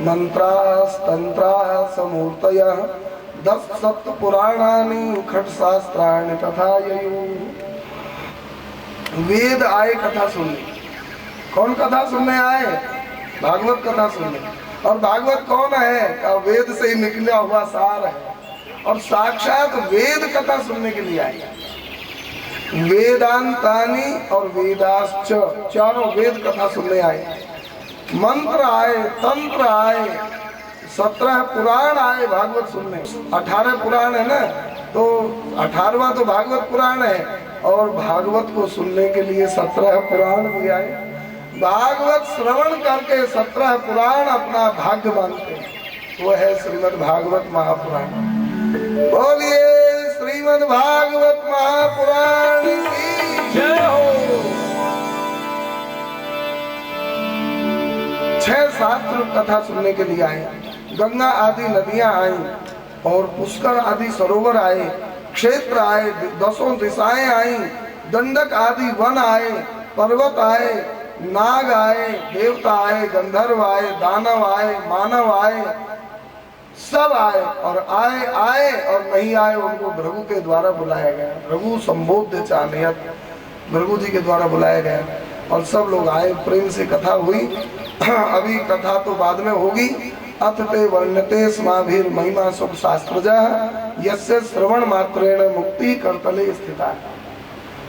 मंत्रास्तंत्राः समूर्तयः 10 सप्त पुराणानि खट शास्त्राणि तथा ययुः। वेद आए कथा सुनने। कौन कथा सुनने आए? भागवत कथा सुनने। और भागवत कौन है? का वेद से ही निकला हुआ सार है और साक्षात वेद कथा सुनने के लिए आए। वेदांतानि और वेदाश्च, चारों वेद कथा सुनने आए। मंत्र आए, तंत्र आए, 17 पुराण आए भागवत सुनने। 18 पुराण है ना, तो 18वां तो भागवत पुराण है और भागवत को सुनने के लिए 17 पुराण भी आए। भागवत श्रवण करके 17 पुराण अपना भाग्य मानते हैं। वो है श्रीमद् भागवत महापुराण। बोलिए श्रीमद् भागवत महापुराण की जय हो। 6 शास्त्र कथा सुनने के लिए आए। गंगा आदि नदियां आई और पुष्कर आदि सरोवर आए, क्षेत्र आए, 10 दिशाएं आई, दंडक आदि वन आए, पर्वत आए, नाग आए, देवता आए, गंधर्व आए, दानव आए, मानव आए, सब आए। और आए और नहीं आए उनको भृगु के द्वारा बुलाया गया। भृगु संबोध्य चानयत, भृगु जी के द्वारा बुलाया गया और सब लोग आए, प्रेम से कथा हुई। अभी कथा तो बाद में होगी। अथ ते वर्ण्यते स्माभिर महिमा सुख शास्त्रजः यस्य श्रवण मात्रेण मुक्ति करतले स्थिता।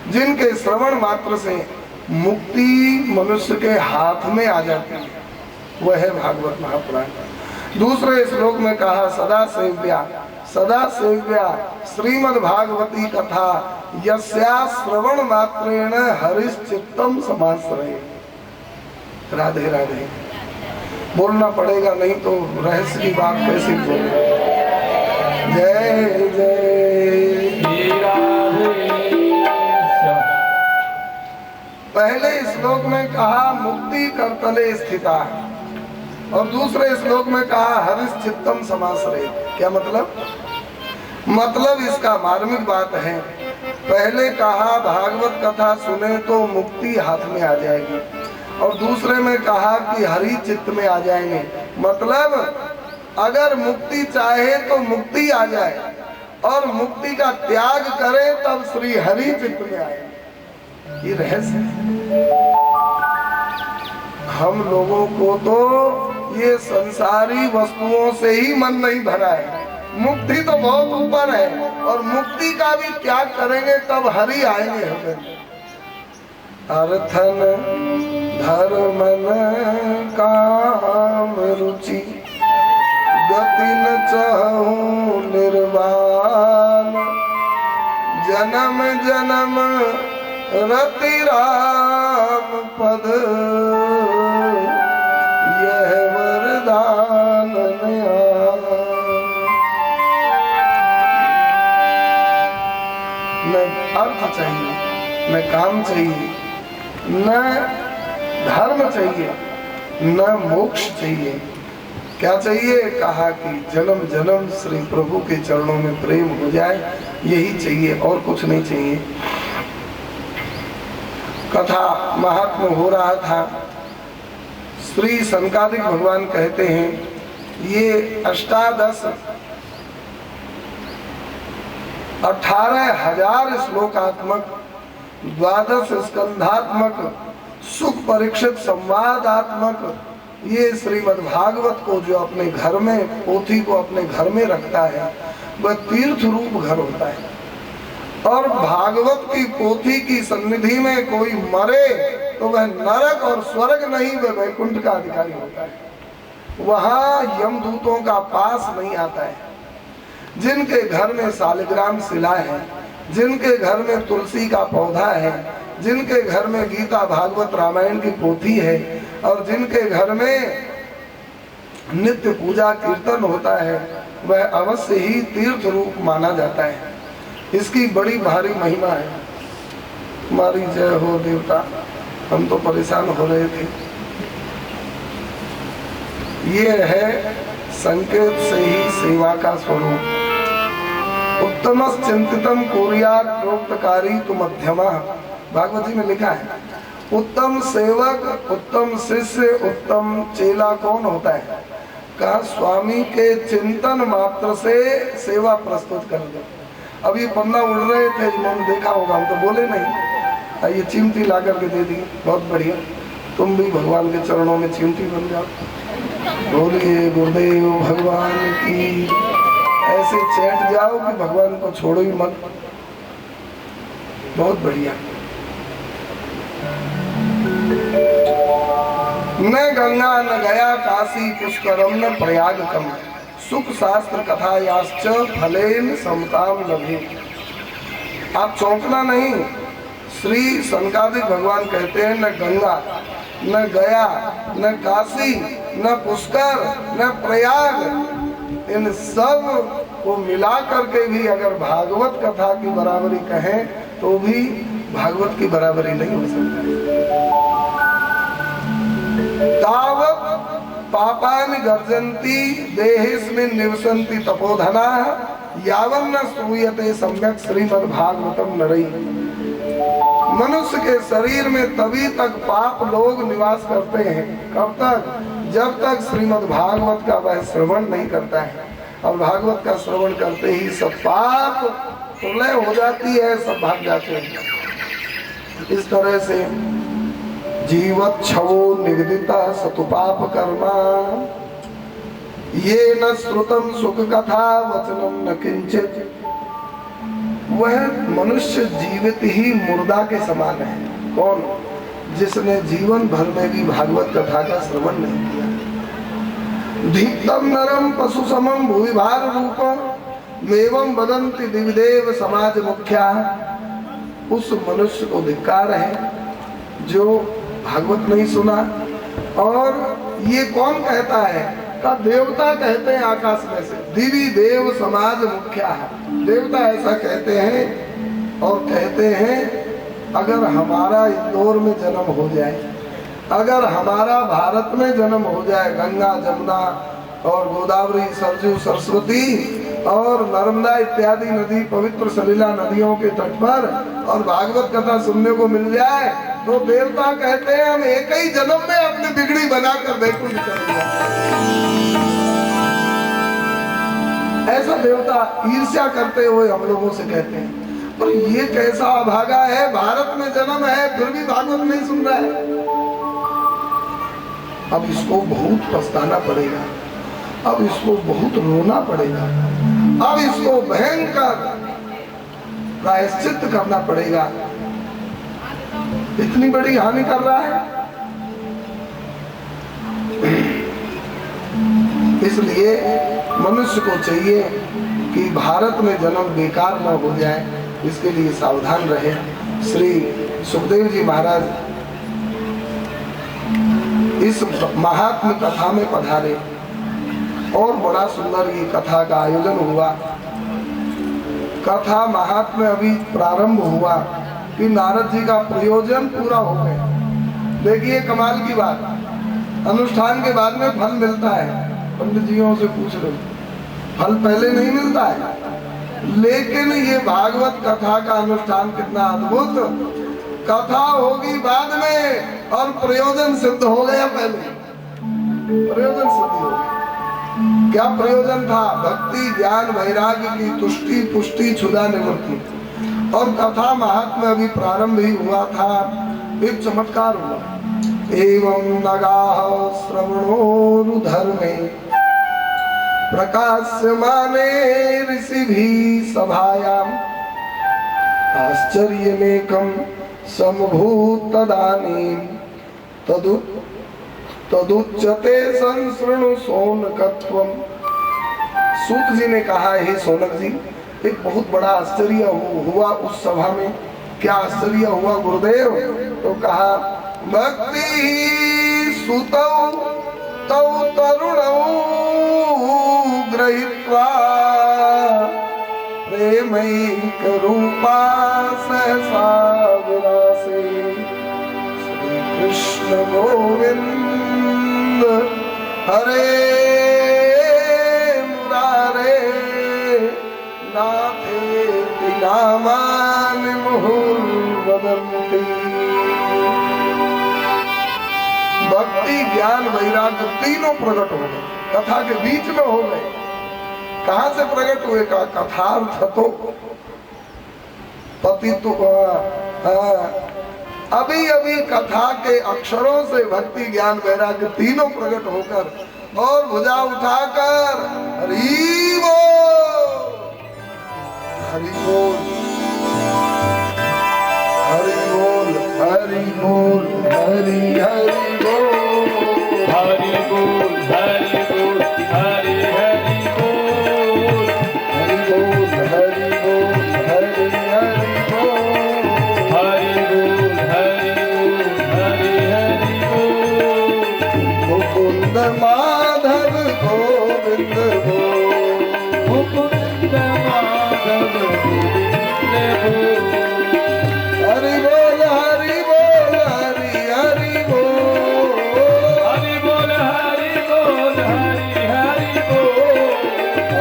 जिनके श्रवण मात्र से मुक्ति मनुष्य के हाथ में आ जाती है, वह है भागवत महापुराण। दूसरे श्लोक में कहा सदा सेव्या श्रीमद् भागवती कथा यस्या श्रवण मात्रेण हरिश्चित्तम समाश्रये। राधे राधे। बोलना पड़ेगा, नहीं तो रहस्य की बात कैसे बोले। जय जय राधे। पहले श्लोक में कहा मुक्ति करतले स्थिता और दूसरे श्लोक में कहा हरिश्चित्तम समाश्रये। क्या मतलब? मतलब इसका मार्मिक बात है। पहले कहा भागवत कथा सुने तो मुक्ति हाथ में आ जाएगी और दूसरे में कहा कि हरि चित्त में आ जाएंगे। मतलब अगर मुक्ति चाहे तो मुक्ति आ जाए और मुक्ति का त्याग करे तब श्री हरि चित्त में आए। ये रहस्य है। हम लोगों को तो ये संसारी वस्तुओं से ही मन नहीं भरा है। मुक्ति तो बहुत ऊपर है और मुक्ति का भी त्याग करेंगे तब हरि आएंगे हमें। अर्थन धर्मन काम रुचि गति न चाहूं निर्वाण जन्म जन्म रति राम पद यह वरदान नया। न अर्थ चाहिए, न काम चाहिए, न धर्म चाहिए, न मोक्ष चाहिए। क्या चाहिए? कहा कि जन्म जन्म श्री प्रभु के चरणों में प्रेम हो जाए, यही चाहिए और कुछ नहीं चाहिए। कथा महात्म हो रहा था। श्री सनकादिक भगवान कहते हैं ये 18,000 श्लोकात्मक 12 स्कंधात्मक सुख परीक्षित संवादात्मक ये श्रीमद् भागवत को जो अपने घर में, पोथी को अपने घर में रखता है वह तीर्थ रूप घर होता है। और भागवत की पोथी की सन्निधि में कोई मरे तो वह नरक और स्वर्ग नहीं, वह वैकुंठ का अधिकारी होता है। वहाँ यमदूतों का पास नहीं आता है। जिनके घर में शालिग्राम शिला है, जिनके घर में तुलसी का पौधा है, जिनके घर में गीता भागवत रामायण की पोथी है और जिनके घर में नित्य पूजा कीर्तन होता है वह अवश्य ही तीर्थ रूप माना जाता है। इसकी बड़ी भारी महिमा है। हमारी जय हो देवता। हम तो परेशान हो रहे थे। ये है संकेत से ही सेवा का स्वरूप। उत्तम चिंतितम कुर्यात् प्रोक्तकारी तु मध्यमा। भागवत जी में लिखा है उत्तम सेवक, उत्तम शिष्य, उत्तम चेला कौन होता है? कहा स्वामी के चिंतन मात्र से सेवा प्रस्तुत कर दो। अब ये पन्ना उड़ रहे थे, इन्होंने देखा होगा, हम तो बोले नहीं, ये चिमटी ला करके दे दी, बहुत बढ़िया, तुम भी भगवान के चरणों में चिमटी बन जाओ। बोलिए गुरुदेव भगवान की। ऐसे चैट जाओ कि भगवान को छोड़ो ही मत। बहुत बढ़िया। न गंगा न गया काशी पुष्करम न प्रयागकम सुख शास्त्र कथा याश्च फलेन समताम लभे। आप चौंकना नहीं। श्री सनकादिक भगवान कहते हैं न गंगा न गया न काशी न पुष्कर न प्रयाग, इन सब को मिला करके भी अगर भागवत कथा की बराबरी कहें तो भी भागवत की बराबरी नहीं हो सकती। तावत् पापानि गर्जन्ति देहेस्मिन् निवसन्ति तपोधना यावन्न श्रूयते सम्यक श्रीमद्भागवतम नरई। मनुष्य के शरीर में तभी तक पाप लोग निवास करते हैं, कब तक? जब तक श्रीमद् भागवत का वह श्रवण नहीं करता है। और भागवत का श्रवण करते ही सब पाप प्रलय हो जाती है, सब भाग जाते हैं। इस तरह से जीवत छवो निगदिता सतुपाप कर्मा ये न श्रुतम सुख कथा वचनम न किंचित। वह मनुष्य जीवित ही मुर्दा के समान है। कौन? जिसने जीवन भर में भी भागवत कथा का श्रवण नहीं किया। धीप्तम नरम पशु समम भूविभार रूपम एवं वदंति दिविदेव समाज मुख्या। उस मनुष्य को धिक्कार है जो भागवत नहीं सुना। और ये कौन कहता है? का देवता कहते हैं आकाश में से, दिवी देव समाज मुख्या है। देवता ऐसा कहते हैं और कहते हैं अगर हमारा इंदौर में जन्म हो जाए, अगर हमारा भारत में जन्म हो जाए, गंगा जमुना और गोदावरी सरजू सरस्वती और नर्मदा इत्यादि नदी पवित्र सलीला नदियों के तट पर और भागवत कथा सुनने को मिल जाए तो देवता कहते हैं हम एक ही जन्म में अपनी बिगड़ी बनाकर बैकुंठ चले। ऐसा देवता ईर्ष्या करते हुए हम लोगों से कहते हैं। पर ये कैसा अभागा है, भारत में जन्म है फिर भी भागवत नहीं सुन रहा है। अब इसको बहुत पछताना पड़ेगा, अब इसको बहुत रोना पड़ेगा, अब इसको भयंकर प्रायश्चित करना पड़ेगा। इतनी बड़ी हानि कर रहा है। इसलिए मनुष्य को चाहिए कि भारत में जन्म बेकार न हो जाए, इसके लिए सावधान रहे। श्री सुखदेव जी महाराज इस महात्म कथा में पधारे और बड़ा सुंदर ये कथा का आयोजन हुआ। कथा महात्म्य अभी प्रारंभ हुआ कि नारद जी का प्रयोजन पूरा हो गया। देखिए कमाल की बात, अनुष्ठान के बाद में फल मिलता है। पंडित जियों से पूछ लो, फल पहले नहीं मिलता है। लेकिन ये भागवत कथा का अनुष्ठान कितना अद्भुत। कथा होगी बाद में और प्रयोजन सिद्ध हो गया पहले। प्रयोजन सिद्ध हो गया। क्या प्रयोजन था? भक्ति ज्ञान वैराग्य की तुष्टि पुष्टि क्षुधा निवृत्ति। और कथा महात्म्य अभी प्रारंभ ही हुआ था, एक चमत्कार हुआ। एवं नगाः श्रवणोरुधर्मे प्रकाश्यमाने ऋषिभिः सभायाम् आश्चर्यमेकं समभूत तदानीं तदुच्यते संसृणु शौनकत्वम्। सूत जी ने कहा, हे शौनक जी, एक बहुत बड़ा आश्चर्य हुआ उस सभा में। क्या आश्चर्य हुआ गुरुदेव? तो कहा, भक्ति सुतौ तौ तरुणौ गृहीत्वा प्रेमैक रूपा सहसा विलासे श्री कृष्ण गोविंद हरे मुरारे नाथेति नामानि मुहुर्वदन्ति। भक्ति ज्ञान वैराग्य तीनों प्रकट हो गए, कथा के बीच में हो गए। कहां से प्रकट हुए? का कथार्थ तो पति तो अभी अभी कथा के अक्षरों से भक्ति ज्ञान वैराग्य तीनों प्रकट होकर और भुजा उठाकर हरि बोल हरि बोल हरि बोल हरि बोल हरि हरि बोल हरि बोल हरि बोल हरि हरि बोल हरि बोल हरि बोल हरि हरि बोल हरि बोल हरि बोल हरि हरि बोल मुकुंद माधव गोविंद बोल मुकुंद माधव गोविंद बोल हरि बोल हरि बोल हरि हरि बोल हरि बोल हरि बोल हरि हरि बोल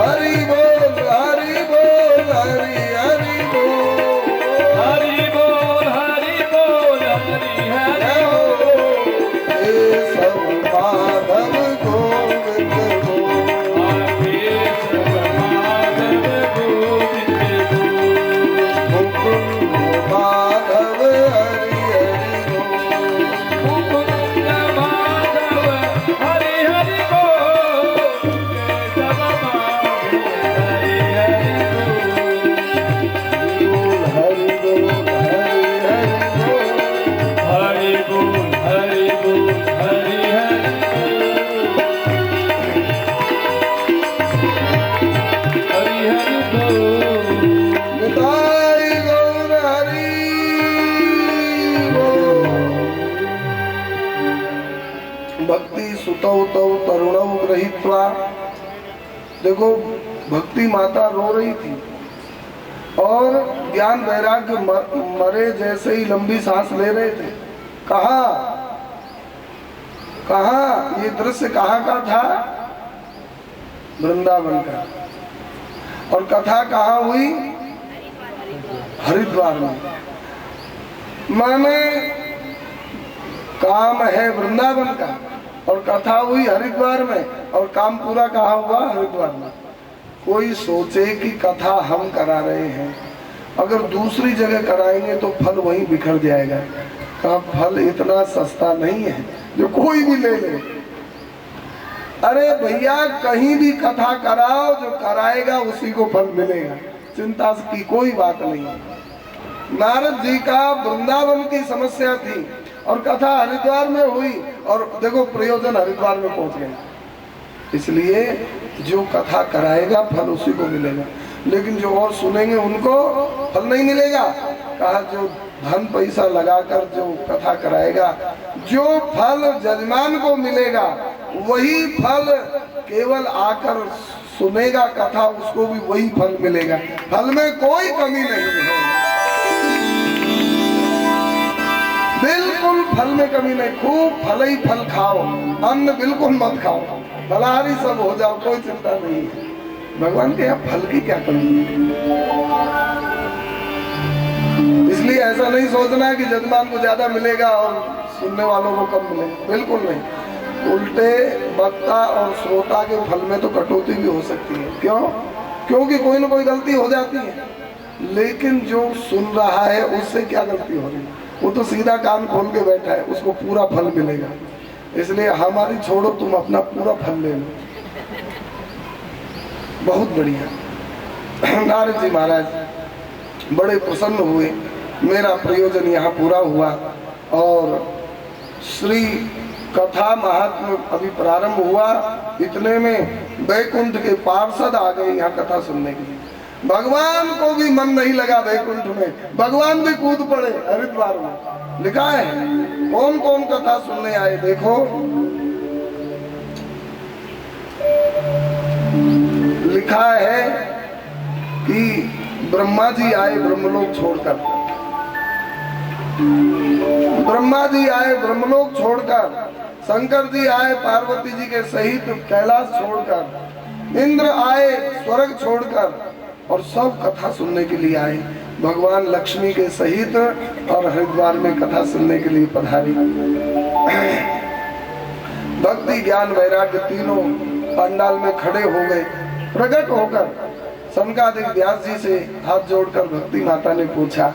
हरि बोल हरि बोल हरि हरि बोल हरि बोल हरि बोल हरि हरि हे सब माधव गोविंद बोल आगे सब माधव गोविंद बोल मुकुंद माधव हरि हरि बोल मुकुंद माधव हरि हरि बोल सब माधव हरि हरि हरि बोल हरि बोल हरि हरि बोल बोल हरि हरि बोल निताई गौर हरि बोल। भक्ति सुतौ तौ तरुणौ गृहीत्वा, देखो भक्ति माता रो रही थी और ज्ञान वैराग्य मरे जैसे ही लंबी सांस ले रहे थे। कहा कहा ये दृश्य कहाँ का था? वृंदावन का। और कथा कहाँ हुई? हरिद्वार में। माने काम है वृंदावन का और कथा हुई हरिद्वार में और काम पूरा कहाँ हुआ? हरिद्वार में। कोई सोचे कि कथा हम करा रहे हैं, अगर दूसरी जगह कराएंगे तो फल वहीं बिखर जाएगा। का फल इतना सस्ता नहीं है जो कोई भी ले ले। अरे भैया कहीं भी कथा कराओ, जो कराएगा उसी को फल मिलेगा, चिंता की कोई बात नहीं। नारद जी का वृंदावन की समस्या थी और कथा हरिद्वार में हुई और देखो प्रयोजन हरिद्वार में पहुंच गया। इसलिए जो कथा कराएगा फल उसी को मिलेगा, लेकिन जो और सुनेंगे उनको फल नहीं मिलेगा। कहा जो धन पैसा लगाकर जो कथा कराएगा, जो फल जजमान को मिलेगा वही फल केवल आकर सुनेगा कथा, उसको भी वही फल मिलेगा। फल में कोई कमी नहीं है, बिल्कुल फल में कमी नहीं। खूब फल ही फल खाओ, अन्न बिल्कुल मत खाओ, फलाहारी सब हो जाओ, कोई चिंता नहीं है। भगवान के यहाँ फल की क्या कमी है? इसलिए ऐसा नहीं सोचना कि जजमान को ज्यादा मिलेगा और सुनने वालों को कम मिलेगा, बिल्कुल नहीं। उल्टे वक्ता और श्रोता के फल में तो कटौती भी हो सकती है। क्यों? क्योंकि कोई ना कोई गलती हो जाती है, लेकिन जो सुन रहा है उससे क्या गलती हो रही है? वो तो सीधा कान खोल के बैठा है, उसको पूरा फल मिलेगा। इसलिए हमारी छोड़ो, तुम अपना पूरा फल ले लो। बहुत बढ़िया। नारद जी महाराज बड़े प्रसन्न हुए, मेरा प्रयोजन यहाँ पूरा हुआ। और श्री कथा महात्म्य अभी प्रारंभ हुआ, इतने में वैकुंठ के पार्षद आ गए यहाँ कथा सुनने के लिए। भगवान को भी मन नहीं लगा वैकुंठ में, भगवान भी कूद पड़े हरिद्वार में। लिखा है कौन कौन कथा सुनने आए, देखो लिखा है कि ब्रह्मा जी आए ब्रह्मलोक छोड़कर, ब्रह्मा जी आए ब्रह्मलोक छोड़कर, शंकर जी आए पार्वती जी के सहित कैलाश छोड़कर, इंद्र आए स्वर्ग छोड़कर, और सब कथा सुनने के लिए आए। भगवान लक्ष्मी के सहित और हरिद्वार में कथा सुनने के लिए पधारी। भक्ति ज्ञान वैराग्य तीनों पंडाल में खड़े हो गए। प्रकट होकर सनकादिक व्यास जी से हाथ जोड़कर भक्ति माता ने पूछा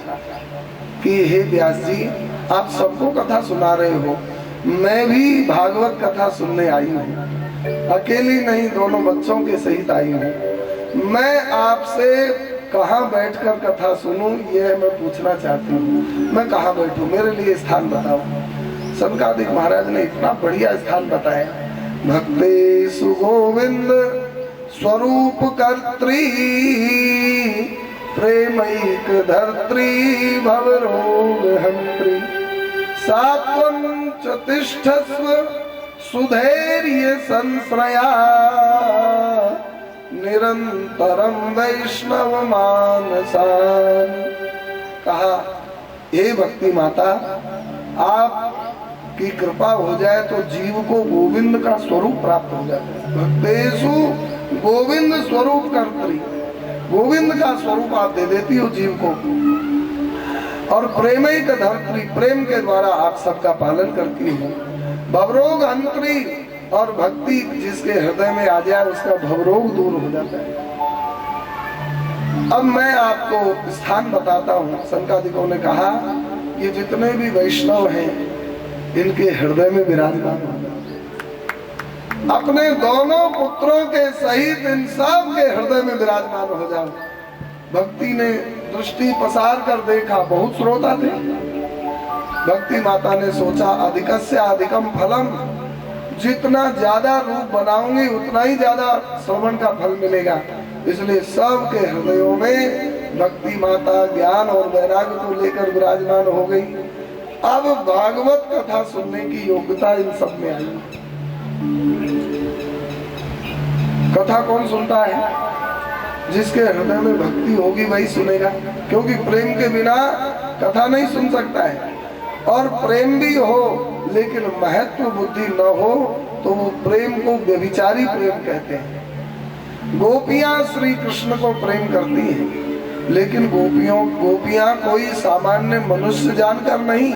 कि हे व्यास जी, आप सबको कथा सुना रहे हो, मैं भी भागवत कथा सुनने आई हूँ, अकेली नहीं, दोनों बच्चों के सहित आई हूँ। मैं आपसे कहाँ बैठकर कथा सुनूं, ये मैं पूछना चाहती हूँ। मैं कहाँ बैठूं, मेरे लिए स्थान बताओ। सनकादिक महाराज ने इतना बढ़िया स्थान बताया। भक्ते सुगोविंद स्वरूप कर्त्री, प्रेमैक धर्त्री, भवरोग हंत्री, सात्वं च तिष्ठस्व सुधैर्य संश्रया, निरंतरम वैष्णव मानसान। कहा, हे भक्ति माता, आप की कृपा हो जाए तो जीव को गोविंद का स्वरूप प्राप्त हो जाता है। भक्तेषु गोविंद स्वरूप कर्त्री, गोविंद का स्वरूप आप दे देती हो जीव को। और प्रेमैक धर्त्री, प्रेम के द्वारा आप सबका पालन करती हो। भवरोग हंत्री, और भक्ति जिसके हृदय में आ जाए उसका भवरोग दूर हो जाता है। अब मैं आपको स्थान बताता हूँ। संकादिकों ने कहा, ये जितने भी वैष्णव हैं इनके हृदय में विराजमान हो जाओ, अपने दोनों पुत्रों के सहित इन सब के हृदय में विराजमान हो जाओ। भक्ति ने दृष्टि पसार कर देखा, बहुत श्रोता थे। भक्ति माता ने सोचा, अधिकस्य अधिकम फलम, जितना ज्यादा रूप बनाऊंगी उतना ही ज्यादा श्रवण का फल मिलेगा। इसलिए सबके हृदयों में भक्ति माता ज्ञान और वैराग्य को लेकर विराजमान हो गई। अब भागवत कथा सुनने की योग्यता इन सब में आई। कथा कौन सुनता है? जिसके हृदय में भक्ति होगी वही सुनेगा, क्योंकि प्रेम के बिना कथा नहीं सुन सकता है। और प्रेम भी हो लेकिन महत्व बुद्धि न हो तो वो प्रेम को व्यभिचारी प्रेम कहते हैं। गोपियां श्री कृष्ण को प्रेम करती हैं, लेकिन गोपियां कोई सामान्य मनुष्य जानकर नहीं,